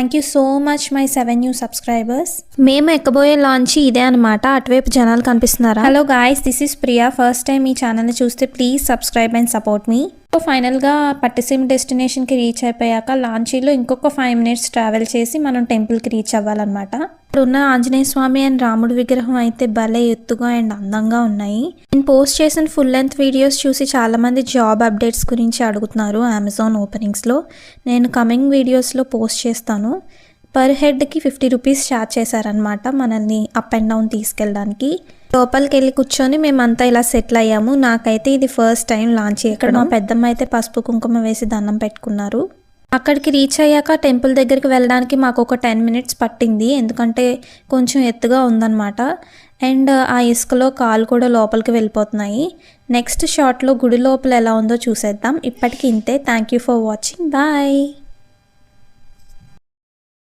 Thank you so much my 7 new subscribers. మేము ఎక్కబోయే launch ఇదే అనమాట. అటువైపు జనాలు కనిపిస్తున్నారా? Hello guys, this is Priya. First time ఈ ఛానల్ని చూస్తే please subscribe and support me. So ఫైనల్గా పట్టిసీమ డెస్టినేషన్కి రీచ్ అయిపోయాక లాంచీలో ఇంకొక 5 minutes ట్రావెల్ చేసి మనం టెంపుల్కి రీచ్ అవ్వాలన్నమాట. ఇప్పుడున్న ఆంజనేయ స్వామి అండ్ రాముడి విగ్రహం అయితే భలే ఎత్తుగా అండ్ అందంగా ఉన్నాయి. నేను పోస్ట్ చేసిన ఫుల్ లెంత్ వీడియోస్ చూసి చాలామంది జాబ్ అప్డేట్స్ గురించి అడుగుతున్నారు అమెజాన్ ఓపెనింగ్స్లో. నేను కమింగ్ వీడియోస్లో పోస్ట్ చేస్తాను. పర్ హెడ్కి 50 rupees ఛార్జ్ చేశారనమాట మనల్ని అప్ అండ్ డౌన్ తీసుకెళ్ళడానికి. లోపలికి వెళ్ళి కూర్చొని మేమంతా ఇలా సెటిల్ అయ్యాము. నాకైతే ఇది ఫస్ట్ టైం లాంచ్. ఇక్కడ మా పెద్దమ్మ అయితే పసుపు కుంకుమ వేసి దండం పెట్టుకున్నారు. అక్కడికి రీచ్ అయ్యాక టెంపుల్ దగ్గరికి వెళ్ళడానికి మాకు ఒక 10 minutes పట్టింది, ఎందుకంటే కొంచెం ఎత్తుగా ఉందన్నమాట. అండ్ ఆ ఇసుకలో కాలు కూడా లోపలికి వెళ్ళిపోతున్నాయి. నెక్స్ట్ షాట్లో గుడి లోపల ఎలా ఉందో చూసేద్దాం. ఇప్పటికి ఇంతే. Thank you for watching. Bye.